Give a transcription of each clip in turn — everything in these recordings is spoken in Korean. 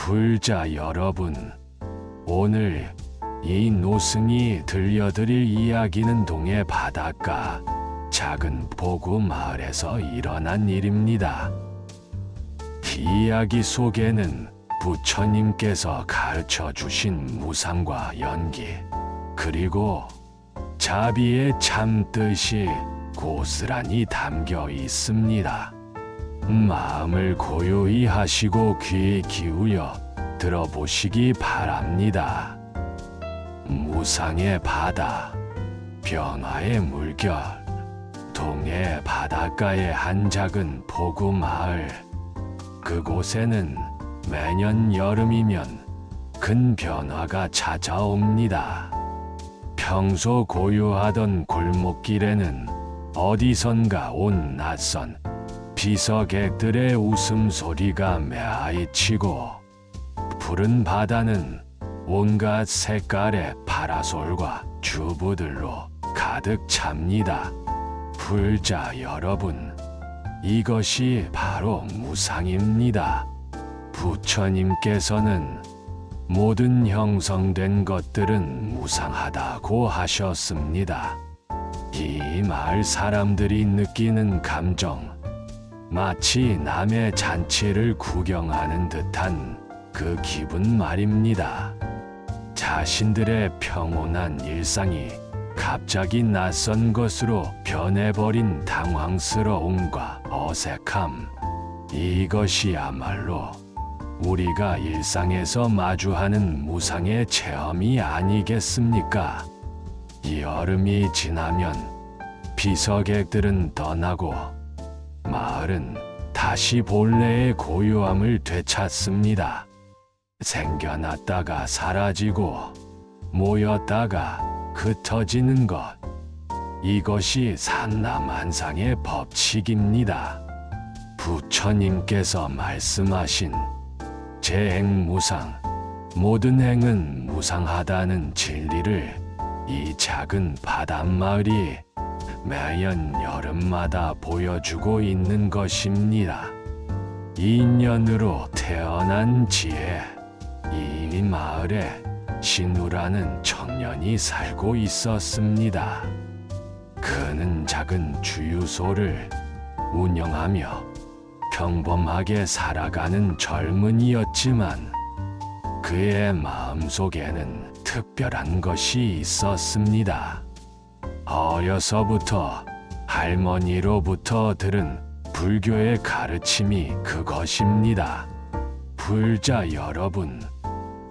불자 여러분, 오늘 이 노승이 들려드릴 이야기는 동해 바닷가 작은 포구 마을에서 일어난 일입니다. 이 이야기 속에는 부처님께서 가르쳐 주신 무상과 연기, 그리고 자비의 참뜻이 고스란히 담겨 있습니다. 마음을 고요히 하시고 귀 기울여 들어보시기 바랍니다. 무상의 바다, 변화의 물결, 동해 바닷가의 한 작은 포구 마을. 그곳에는 매년 여름이면 큰 변화가 찾아옵니다. 평소 고요하던 골목길에는 어디선가 온 낯선 비서객들의 웃음소리가 메아리치고, 푸른 바다는 온갖 색깔의 파라솔과 주부들로 가득 찹니다. 불자 여러분, 이것이 바로 무상입니다. 부처님께서는 모든 형성된 것들은 무상하다고 하셨습니다. 이 마을 사람들이 느끼는 감정, 마치 남의 잔치를 구경하는 듯한 그 기분 말입니다. 자신들의 평온한 일상이 갑자기 낯선 것으로 변해버린 당황스러움과 어색함, 이것이야말로 우리가 일상에서 마주하는 무상의 체험이 아니겠습니까? 여름이 지나면 비서객들은 떠나고 마을은 다시 본래의 고요함을 되찾습니다. 생겨났다가 사라지고 모였다가 흩어지는 것, 이것이 산나만상의 법칙입니다. 부처님께서 말씀하신 재행무상, 모든 행은 무상하다는 진리를 이 작은 바닷마을이 매년 여름마다 보여주고 있는 것입니다. 인연으로 태어난 지혜, 이 마을에 신우라는 청년이 살고 있었습니다. 그는 작은 주유소를 운영하며 평범하게 살아가는 젊은이였지만, 그의 마음속에는 특별한 것이 있었습니다. 어려서부터 할머니로부터 들은 불교의 가르침이 그것입니다. 불자 여러분,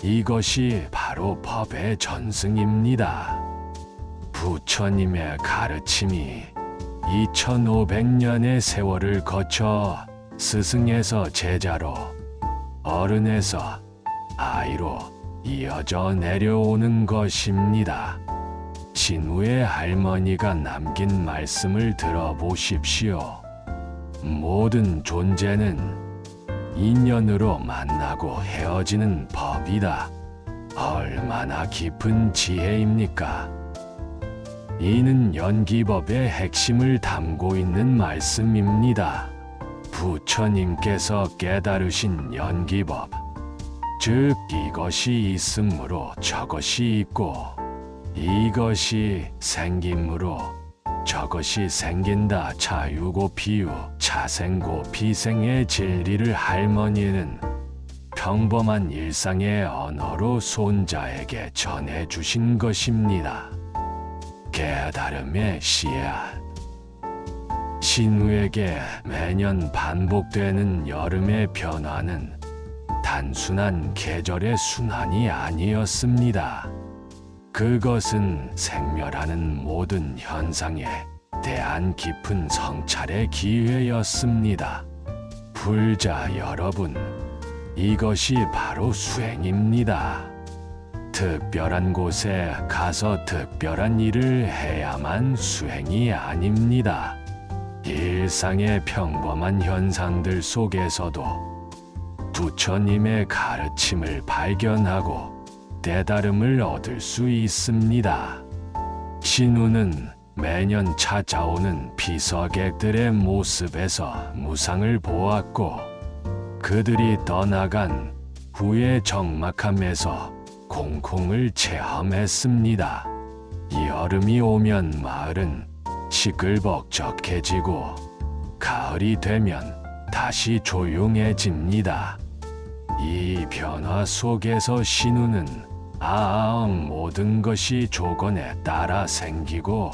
이것이 바로 법의 전승입니다. 부처님의 가르침이 2500년의 세월을 거쳐 스승에서 제자로, 어른에서 아이로 이어져 내려오는 것입니다. 신우의 할머니가 남긴 말씀을 들어보십시오. 모든 존재는 인연으로 만나고 헤어지는 법이다. 얼마나 깊은 지혜입니까? 이는 연기법의 핵심을 담고 있는 말씀입니다. 부처님께서 깨달으신 연기법, 즉 이것이 있으므로 저것이 있고, 이것이 생김으로 저것이 생긴다. 자유고 비유, 자생고 비생의 진리를 할머니는 평범한 일상의 언어로 손자에게 전해주신 것입니다. 깨달음의 씨앗. 신우에게 매년 반복되는 여름의 변화는 단순한 계절의 순환이 아니었습니다. 그것은 생멸하는 모든 현상에 대한 깊은 성찰의 기회였습니다. 불자 여러분, 이것이 바로 수행입니다. 특별한 곳에 가서 특별한 일을 해야만 수행이 아닙니다. 일상의 평범한 현상들 속에서도 부처님의 가르침을 발견하고 깨달음을 얻을 수 있습니다. 신우는 매년 찾아오는 비서객들의 모습에서 무상을 보았고, 그들이 떠나간 후의 적막함에서 공콩을 체험했습니다. 여름이 오면 마을은 시끌벅적해지고 가을이 되면 다시 조용해집니다. 이 변화 속에서 신우는 모든 것이 조건에 따라 생기고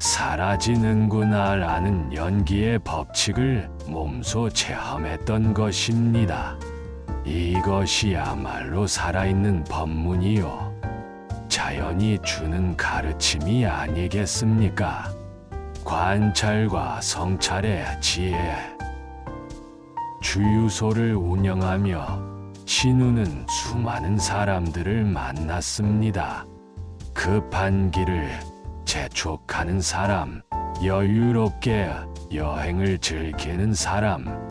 사라지는구나라는 연기의 법칙을 몸소 체험했던 것입니다. 이것이야말로 살아있는 법문이요, 자연이 주는 가르침이 아니겠습니까? 관찰과 성찰의 지혜. 주유소를 운영하며 신우는 수많은 사람들을 만났습니다. 급한 길을 재촉하는 사람, 여유롭게 여행을 즐기는 사람,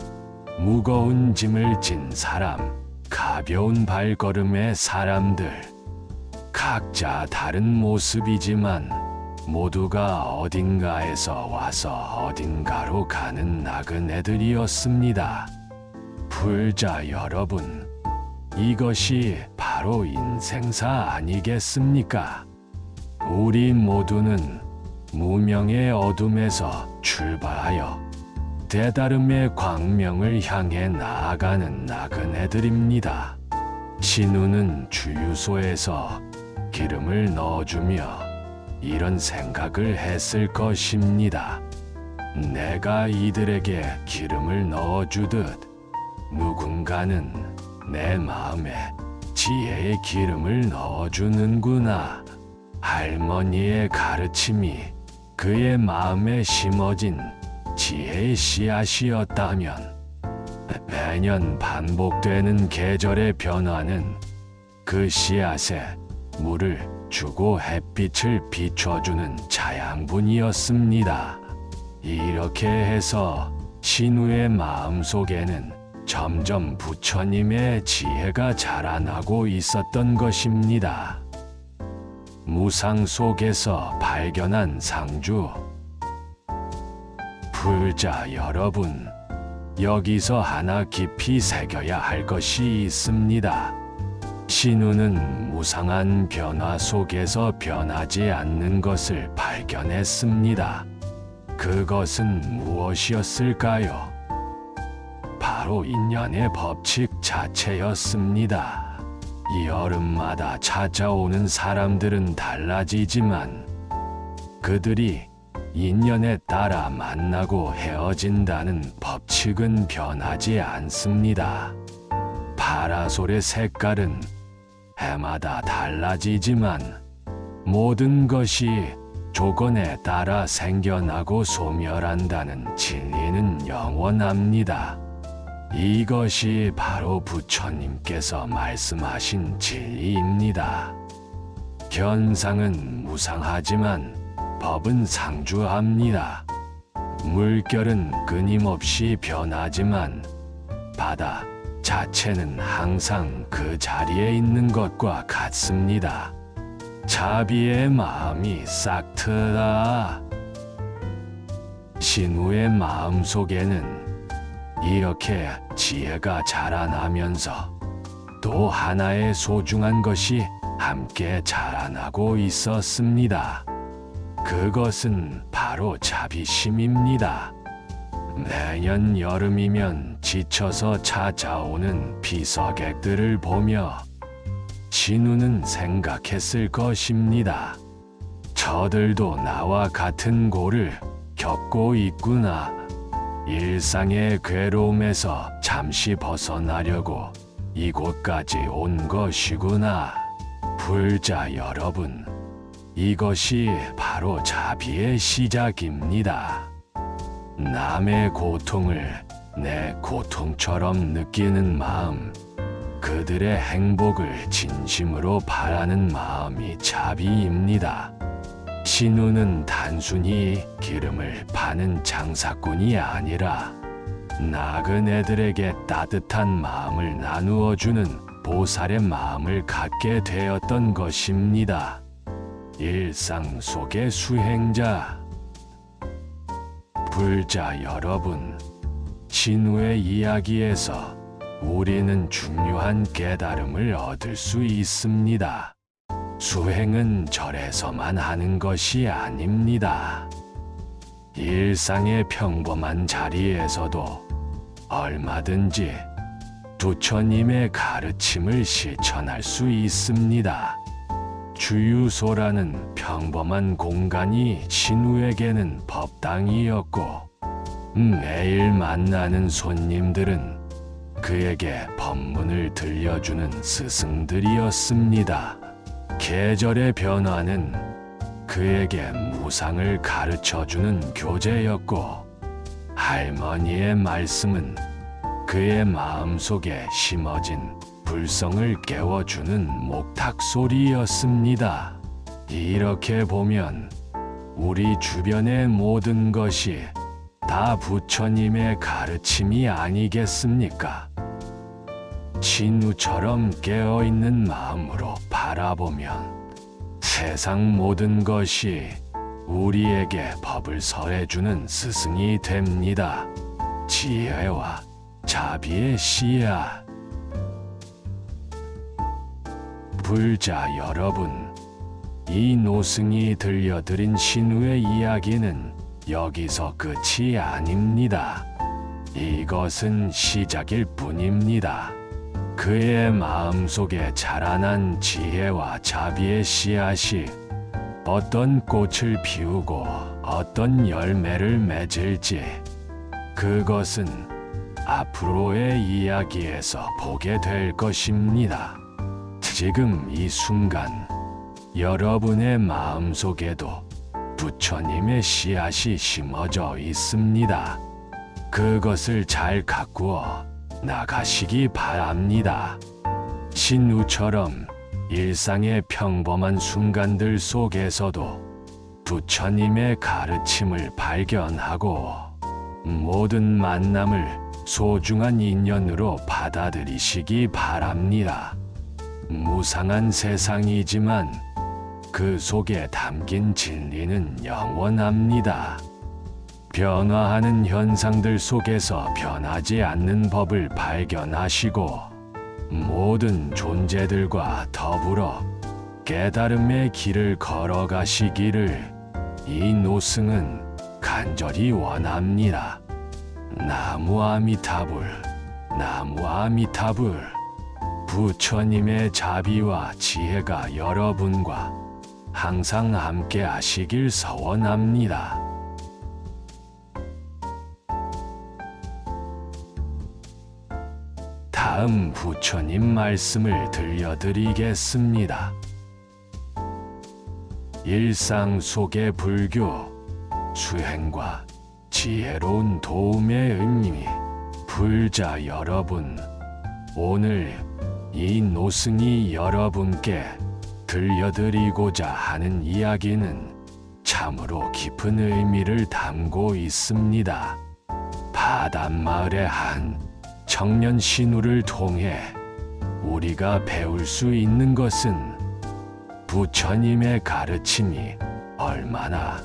무거운 짐을 진 사람, 가벼운 발걸음의 사람들. 각자 다른 모습이지만 모두가 어딘가에서 와서 어딘가로 가는 나그네들이었습니다. 불자 여러분, 이것이 바로 인생사 아니겠습니까? 우리 모두는 무명의 어둠에서 출발하여 대다름의 광명을 향해 나아가는 나그네들입니다. 신우는 주유소에서 기름을 넣어주며 이런 생각을 했을 것입니다. 내가 이들에게 기름을 넣어주듯 누군가는 내 마음에 지혜의 기름을 넣어주는구나. 할머니의 가르침이 그의 마음에 심어진 지혜의 씨앗이었다면 매년 반복되는 계절의 변화는 그 씨앗에 물을 주고 햇빛을 비춰주는 자양분이었습니다. 이렇게 해서 신우의 마음속에는 점점 부처님의 지혜가 자라나고 있었던 것입니다. 무상 속에서 발견한 상주. 불자 여러분, 여기서 하나 깊이 새겨야 할 것이 있습니다. 신우는 무상한 변화 속에서 변하지 않는 것을 발견했습니다. 그것은 무엇이었을까요? 바로 인연의 법칙 자체였습니다. 여름마다 찾아오는 사람들은 달라지지만 그들이 인연에 따라 만나고 헤어진다는 법칙은 변하지 않습니다. 파라솔의 색깔은 해마다 달라지지만 모든 것이 조건에 따라 생겨나고 소멸한다는 진리는 영원합니다. 이것이 바로 부처님께서 말씀하신 진리입니다. 현상은 무상하지만 법은 상주합니다. 물결은 끊임없이 변하지만 바다 자체는 항상 그 자리에 있는 것과 같습니다. 자비의 마음이 싹 트다. 신우의 마음 속에는 이렇게 지혜가 자라나면서 또 하나의 소중한 것이 함께 자라나고 있었습니다. 그것은 바로 자비심입니다. 매년 여름이면 지쳐서 찾아오는 비서객들을 보며 신우는 생각했을 것입니다. 저들도 나와 같은 고를 겪고 있구나. 일상의 괴로움에서 잠시 벗어나려고 이곳까지 온 것이구나. 불자 여러분, 이것이 바로 자비의 시작입니다. 남의 고통을 내 고통처럼 느끼는 마음, 그들의 행복을 진심으로 바라는 마음이 자비입니다. 신우는 단순히 기름을 파는 장사꾼이 아니라 나그네들에게 따뜻한 마음을 나누어주는 보살의 마음을 갖게 되었던 것입니다. 일상 속의 수행자. 불자 여러분, 신우의 이야기에서 우리는 중요한 깨달음을 얻을 수 있습니다. 수행은 절에서만 하는 것이 아닙니다. 일상의 평범한 자리에서도 얼마든지 부처님의 가르침을 실천할 수 있습니다. 주유소라는 평범한 공간이 신우에게는 법당이었고, 매일 만나는 손님들은 그에게 법문을 들려주는 스승들이었습니다. 계절의 변화는 그에게 무상을 가르쳐주는 교재였고, 할머니의 말씀은 그의 마음속에 심어진 불성을 깨워주는 목탁 소리였습니다. 이렇게 보면 우리 주변의 모든 것이 다 부처님의 가르침이 아니겠습니까? 진우처럼 깨어있는 마음으로 바라보면 세상 모든 것이 우리에게 법을 설해주는 스승이 됩니다. 지혜와 자비의 씨앗. 불자 여러분, 이 노승이 들려드린 신우의 이야기는 여기서 끝이 아닙니다. 이것은 시작일 뿐입니다. 그의 마음속에 자라난 지혜와 자비의 씨앗이 어떤 꽃을 피우고 어떤 열매를 맺을지, 그것은 앞으로의 이야기에서 보게 될 것입니다. 지금 이 순간 여러분의 마음속에도 부처님의 씨앗이 심어져 있습니다. 그것을 잘 가꾸어 나가시기 바랍니다. 신우처럼 일상의 평범한 순간들 속에서도 부처님의 가르침을 발견하고 모든 만남을 소중한 인연으로 받아들이시기 바랍니다. 무상한 세상이지만 그 속에 담긴 진리는 영원합니다. 변화하는 현상들 속에서 변하지 않는 법을 발견하시고 모든 존재들과 더불어 깨달음의 길을 걸어가시기를 이 노승은 간절히 원합니다. 나무 아미타불, 나무 아미타불. 부처님의 자비와 지혜가 여러분과 항상 함께 하시길 서원합니다. 다음 부처님 말씀을 들려드리겠습니다. 일상 속의 불교, 수행과 지혜로운 도움의 의미. 불자 여러분, 오늘 이 노승이 여러분께 들려드리고자 하는 이야기는 참으로 깊은 의미를 담고 있습니다. 바닷마을의 한 청년 신우를 통해 우리가 배울 수 있는 것은 부처님의 가르침이 얼마나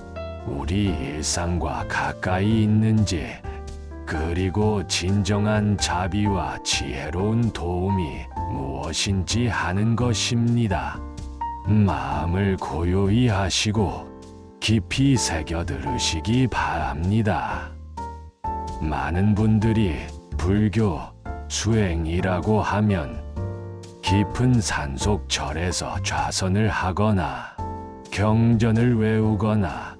우리 일상과 가까이 있는지, 그리고 진정한 자비와 지혜로운 도움이 무엇인지 하는 것입니다. 마음을 고요히 하시고 깊이 새겨들으시기 바랍니다. 많은 분들이 불교, 수행이라고 하면 깊은 산속 절에서 좌선을 하거나 경전을 외우거나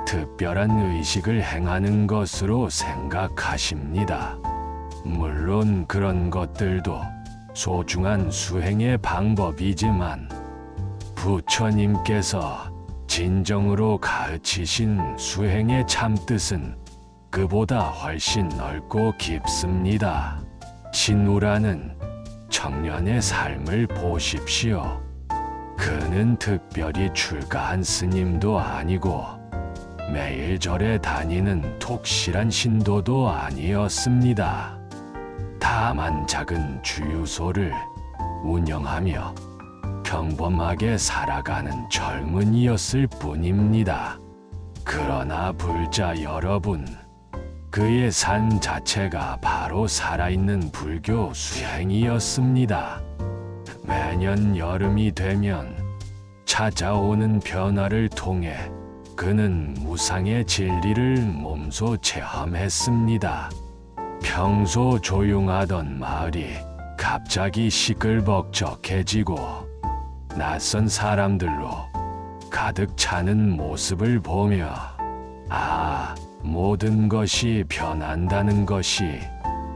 특별한 의식을 행하는 것으로 생각하십니다. 물론 그런 것들도 소중한 수행의 방법이지만 부처님께서 진정으로 가르치신 수행의 참뜻은 그보다 훨씬 넓고 깊습니다. 신우라는 청년의 삶을 보십시오. 그는 특별히 출가한 스님도 아니고 매일 절에 다니는 독실한 신도도 아니었습니다. 다만 작은 주유소를 운영하며 평범하게 살아가는 젊은이였을 뿐입니다. 그러나 불자 여러분, 그의 삶 자체가 바로 살아있는 불교 수행이었습니다. 매년 여름이 되면 찾아오는 변화를 통해 그는 무상의 진리를 몸소 체험했습니다. 평소 조용하던 마을이 갑자기 시끌벅적해지고 낯선 사람들로 가득 차는 모습을 보며 모든 것이 변한다는 것이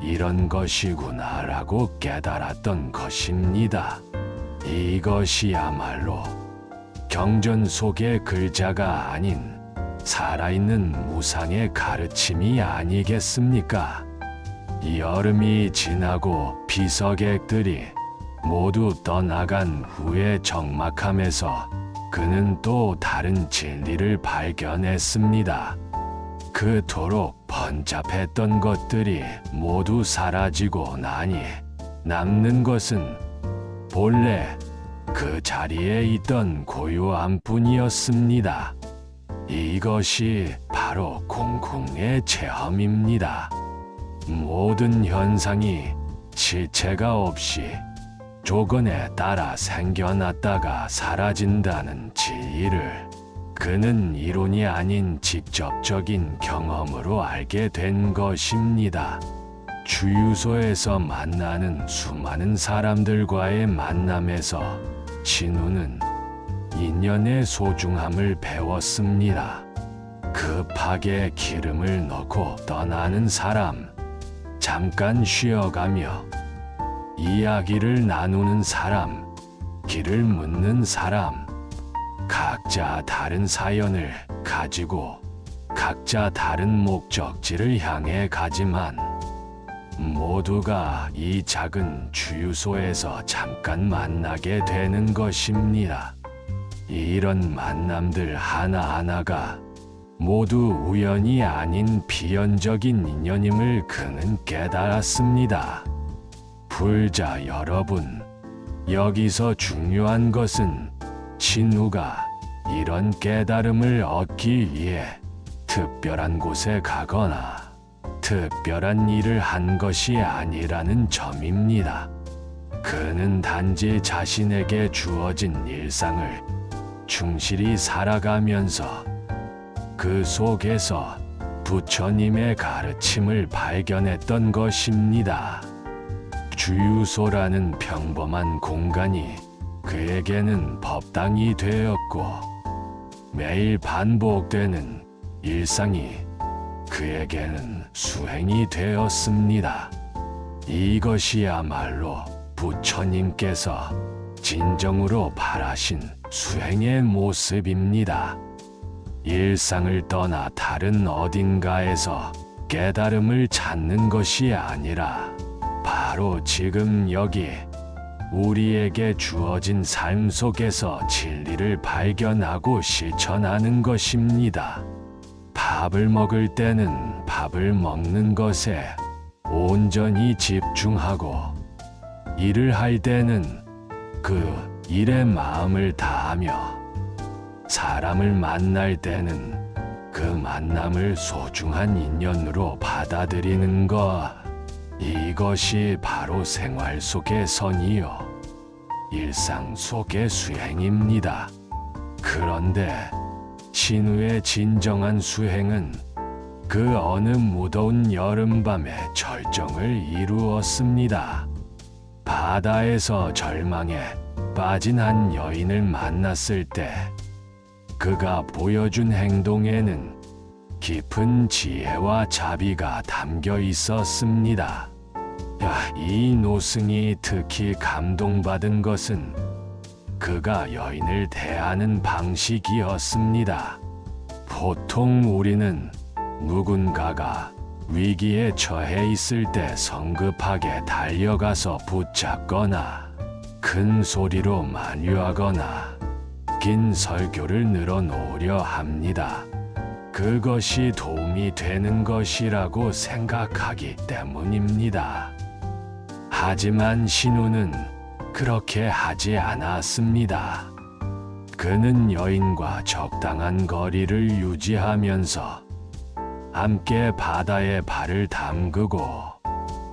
이런 것이구나라고 깨달았던 것입니다. 이것이야말로 경전 속의 글자가 아닌 살아있는 무상의 가르침이 아니겠습니까? 여름이 지나고 비서객들이 모두 떠나간 후의 적막함에서 그는 또 다른 진리를 발견했습니다. 그토록 번잡했던 것들이 모두 사라지고 나니 남는 것은 본래 그 자리에 있던 고요함 뿐이었습니다. 이것이 바로 공공의 체험입니다. 모든 현상이 실체가 없이 조건에 따라 생겨났다가 사라진다는 진리를 그는 이론이 아닌 직접적인 경험으로 알게 된 것입니다. 주유소에서 만나는 수많은 사람들과의 만남에서 신우는 인연의 소중함을 배웠습니다. 급하게 기름을 넣고 떠나는 사람, 잠깐 쉬어가며 이야기를 나누는 사람, 길을 묻는 사람, 각자 다른 사연을 가지고 각자 다른 목적지를 향해 가지만 모두가 이 작은 주유소에서 잠깐 만나게 되는 것입니다. 이런 만남들 하나하나가 모두 우연이 아닌 비연적인 인연임을 그는 깨달았습니다. 불자 여러분, 여기서 중요한 것은 신우가 이런 깨달음을 얻기 위해 특별한 곳에 가거나 특별한 일을 한 것이 아니라는 점입니다. 그는 단지 자신에게 주어진 일상을 충실히 살아가면서 그 속에서 부처님의 가르침을 발견했던 것입니다. 주유소라는 평범한 공간이 그에게는 법당이 되었고 매일 반복되는 일상이 그에게는 수행이 되었습니다. 이것이야말로 부처님께서 진정으로 바라신 수행의 모습입니다. 일상을 떠나 다른 어딘가에서 깨달음을 찾는 것이 아니라 바로 지금 여기 우리에게 주어진 삶 속에서 진리를 발견하고 실천하는 것입니다. 밥을 먹을 때는 밥을 먹는 것에 온전히 집중하고 일을 할 때는 그 일에 마음을 다하며 사람을 만날 때는 그 만남을 소중한 인연으로 받아들이는 것, 이것이 바로 생활 속의 선이요 일상 속의 수행입니다. 그런데 신우의 진정한 수행은 그 어느 무더운 여름밤에 절정을 이루었습니다. 바다에서 절망에 빠진 한 여인을 만났을 때 그가 보여준 행동에는 깊은 지혜와 자비가 담겨 있었습니다. 이 노승이 특히 감동받은 것은 그가 여인을 대하는 방식이었습니다. 보통 우리는 누군가가 위기에 처해 있을 때 성급하게 달려가서 붙잡거나 큰 소리로 만류하거나 긴 설교를 늘어놓으려 합니다. 그것이 도움이 되는 것이라고 생각하기 때문입니다. 하지만 신우는 그렇게 하지 않았습니다. 그는 여인과 적당한 거리를 유지하면서 함께 바다에 발을 담그고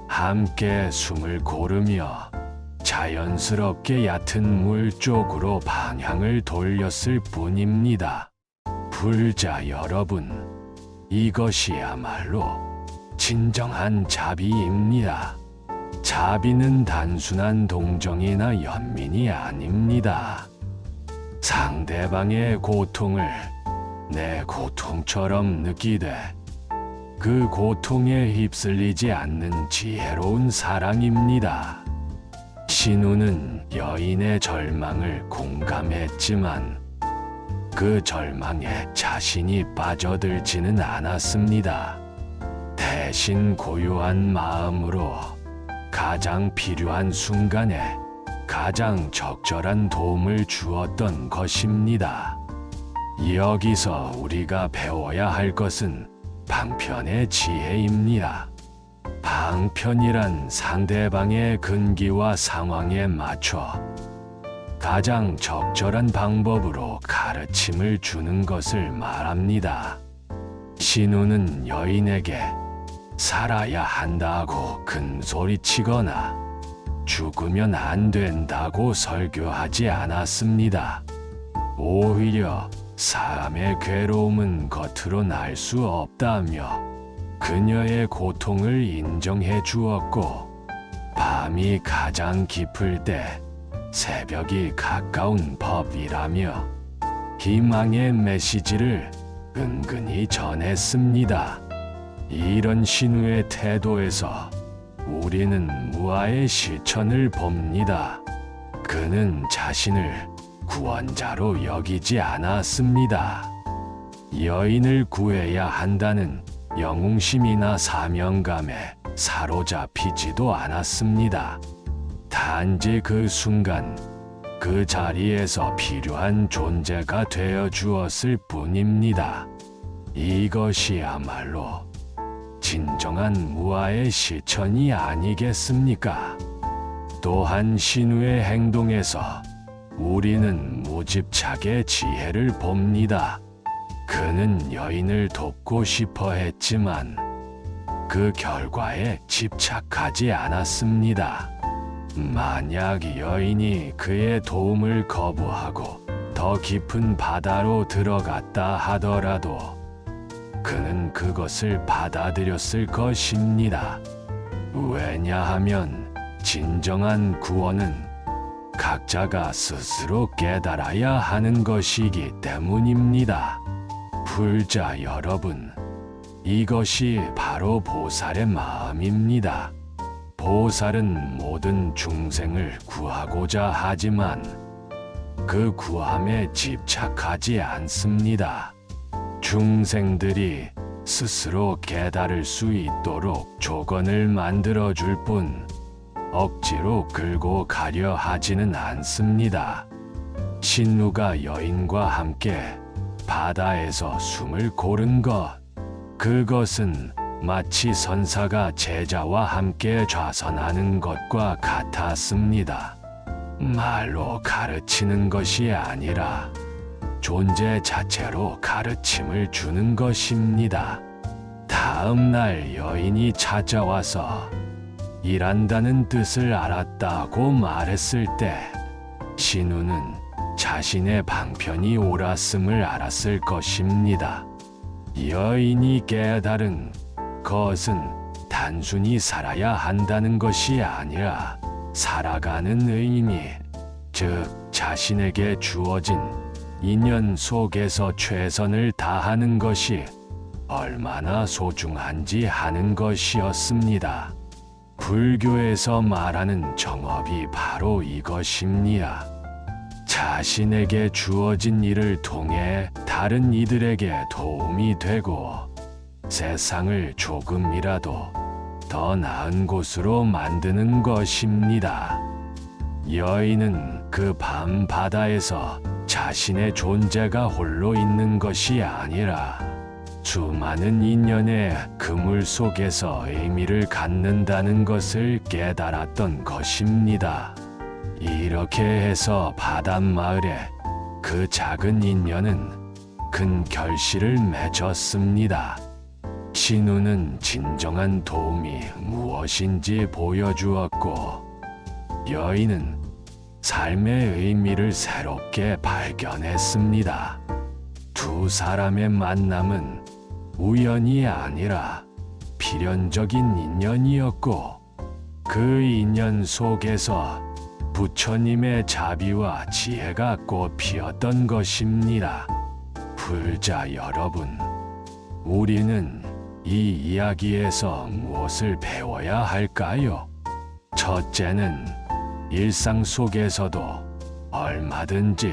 함께 숨을 고르며 자연스럽게 얕은 물 쪽으로 방향을 돌렸을 뿐입니다. 불자 여러분, 이것이야말로 진정한 자비입니다. 자비는 단순한 동정이나 연민이 아닙니다. 상대방의 고통을 내 고통처럼 느끼되 그 고통에 휩쓸리지 않는 지혜로운 사랑입니다. 신우는 여인의 절망을 공감했지만 그 절망에 자신이 빠져들지는 않았습니다. 대신 고요한 마음으로 가장 필요한 순간에 가장 적절한 도움을 주었던 것입니다. 여기서 우리가 배워야 할 것은 방편의 지혜입니다. 방편이란 상대방의 근기와 상황에 맞춰 가장 적절한 방법으로 가르침을 주는 것을 말합니다. 신우는 여인에게 살아야 한다고 큰소리치거나 죽으면 안 된다고 설교하지 않았습니다. 오히려 사람의 괴로움은 겉으로 날 수 없다며 그녀의 고통을 인정해 주었고, 밤이 가장 깊을 때 새벽이 가까운 법이라며 희망의 메시지를 은근히 전했습니다. 이런 신우의 태도에서 우리는 무아의 실천을 봅니다. 그는 자신을 구원자로 여기지 않았습니다. 여인을 구해야 한다는 영웅심이나 사명감에 사로잡히지도 않았습니다. 단지 그 순간 그 자리에서 필요한 존재가 되어 주었을 뿐입니다. 이것이야말로 진정한 무아의 실천이 아니겠습니까? 또한 신우의 행동에서 우리는 무집착의 지혜를 봅니다. 그는 여인을 돕고 싶어 했지만 그 결과에 집착하지 않았습니다. 만약 여인이 그의 도움을 거부하고 더 깊은 바다로 들어갔다 하더라도 그는 그것을 받아들였을 것입니다. 왜냐하면 진정한 구원은 각자가 스스로 깨달아야 하는 것이기 때문입니다. 불자 여러분, 이것이 바로 보살의 마음입니다. 보살은 모든 중생을 구하고자 하지만 그 구함에 집착하지 않습니다. 중생들이 스스로 깨달을 수 있도록 조건을 만들어줄 뿐 억지로 끌고 가려 하지는 않습니다. 신우가 여인과 함께 바다에서 숨을 고른 것, 그것은 마치 선사가 제자와 함께 좌선하는 것과 같았습니다. 말로 가르치는 것이 아니라 존재 자체로 가르침을 주는 것입니다. 다음 날 여인이 찾아와서 일한다는 뜻을 알았다고 말했을 때 신우는 자신의 방편이 옳았음을 알았을 것입니다. 여인이 깨달은 것은 단순히 살아야 한다는 것이 아니라 살아가는 의미, 즉 자신에게 주어진 인연 속에서 최선을 다하는 것이 얼마나 소중한지 하는 것이었습니다. 불교에서 말하는 정업이 바로 이것입니다. 자신에게 주어진 일을 통해 다른 이들에게 도움이 되고 세상을 조금이라도 더 나은 곳으로 만드는 것입니다. 여인은 그 밤 바다에서 자신의 존재가 홀로 있는 것이 아니라 수많은 인연의 그물 속에서 의미를 갖는다는 것을 깨달았던 것입니다. 이렇게 해서 바닷마을에 그 작은 인연은 큰 결실을 맺었습니다. 신우는 진정한 도움이 무엇인지 보여주었고, 여인은 삶의 의미를 새롭게 발견했습니다. 두 사람의 만남은 우연이 아니라 필연적인 인연이었고, 그 인연 속에서 부처님의 자비와 지혜가 꽃피었던 것입니다. 불자 여러분, 우리는 이 이야기에서 무엇을 배워야 할까요? 첫째는 일상 속에서도 얼마든지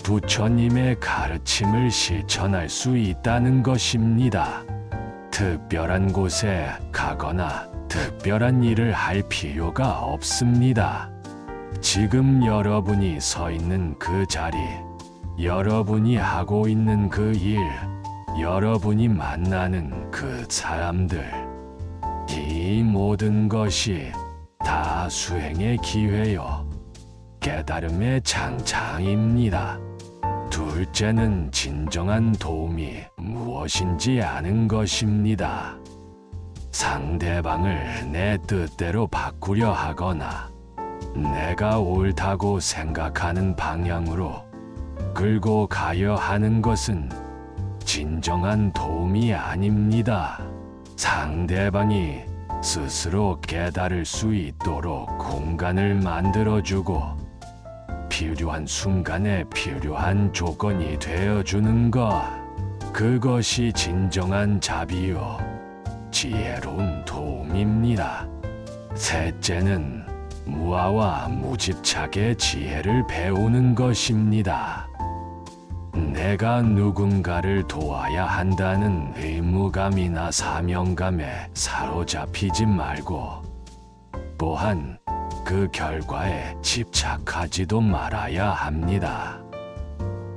부처님의 가르침을 실천할 수 있다는 것입니다. 특별한 곳에 가거나 특별한 일을 할 필요가 없습니다. 지금 여러분이 서 있는 그 자리, 여러분이 하고 있는 그 일, 여러분이 만나는 그 사람들, 이 모든 것이 다 수행의 기회요, 깨달음의 장창입니다. 둘째는 진정한 도움이 무엇인지 아는 것입니다. 상대방을 내 뜻대로 바꾸려 하거나 내가 옳다고 생각하는 방향으로 끌고 가려 하는 것은 진정한 도움이 아닙니다. 상대방이 스스로 깨달을 수 있도록 공간을 만들어주고 필요한 순간에 필요한 조건이 되어주는 것, 그것이 진정한 자비요, 지혜로운 도움입니다. 셋째는 무아와 무집착의 지혜를 배우는 것입니다. 내가 누군가를 도와야 한다는 의무감이나 사명감에 사로잡히지 말고, 또한 그 결과에 집착하지도 말아야 합니다.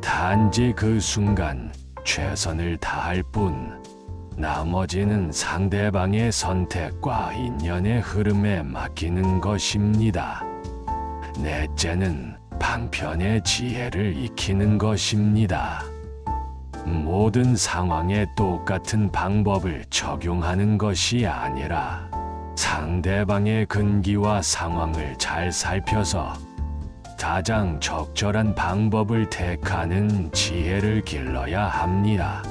단지 그 순간 최선을 다할 뿐, 나머지는 상대방의 선택과 인연의 흐름에 맡기는 것입니다. 넷째는 방편의 지혜를 익히는 것입니다. 모든 상황에 똑같은 방법을 적용하는 것이 아니라 상대방의 근기와 상황을 잘 살펴서 가장 적절한 방법을 택하는 지혜를 길러야 합니다.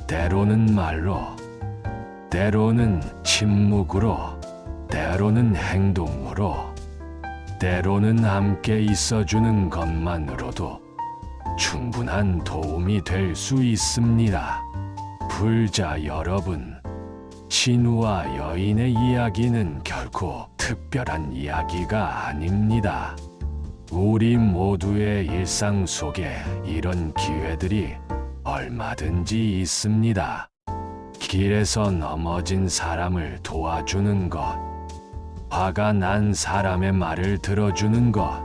때로는 말로, 때로는 침묵으로, 때로는 행동으로, 때로는 함께 있어주는 것만으로도 충분한 도움이 될 수 있습니다. 불자 여러분, 신우와 여인의 이야기는 결코 특별한 이야기가 아닙니다. 우리 모두의 일상 속에 이런 기회들이 얼마든지 있습니다. 길에서 넘어진 사람을 도와주는 것, 화가 난 사람의 말을 들어주는 것,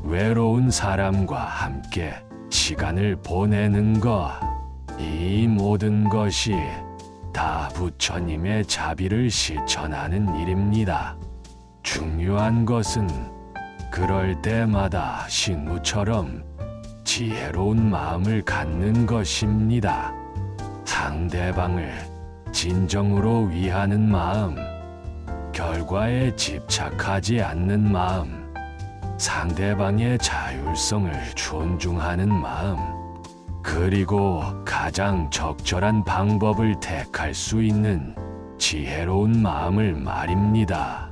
외로운 사람과 함께 시간을 보내는 것, 이 모든 것이 다 부처님의 자비를 실천하는 일입니다. 중요한 것은 그럴 때마다 신우처럼 지혜로운 마음을 갖는 것입니다. 상대방을 진정으로 위하는 마음, 결과에 집착하지 않는 마음, 상대방의 자율성을 존중하는 마음, 그리고 가장 적절한 방법을 택할 수 있는 지혜로운 마음을 말입니다.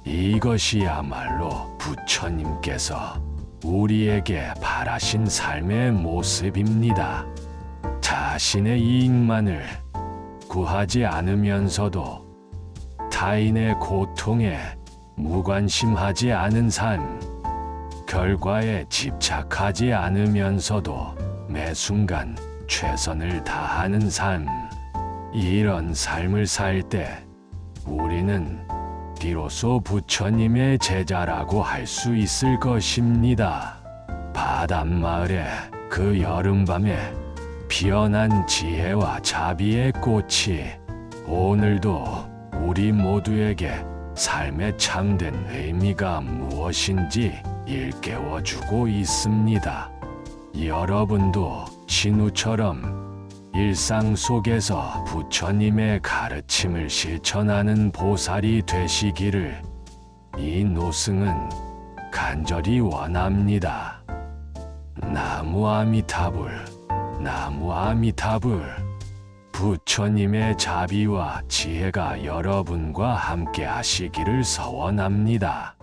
이것이야말로 부처님께서 우리에게 바라신 삶의 모습입니다. 자신의 이익만을 구하지 않으면서도 타인의 고통에 무관심하지 않은 삶, 결과에 집착하지 않으면서도 매 순간 최선을 다하는 삶, 이런 삶을 살 때 우리는 비로소 부처님의 제자라고 할 수 있을 것입니다. 바닷마을의 그 여름밤에 피어난 지혜와 자비의 꽃이 오늘도 우리 모두에게 삶의 참된 의미가 무엇인지 일깨워주고 있습니다. 여러분도 신우처럼 일상 속에서 부처님의 가르침을 실천하는 보살이 되시기를 이 노승은 간절히 원합니다. 나무 아미타불, 나무 아미타불. 부처님의 자비와 지혜가 여러분과 함께 하시기를 서원합니다.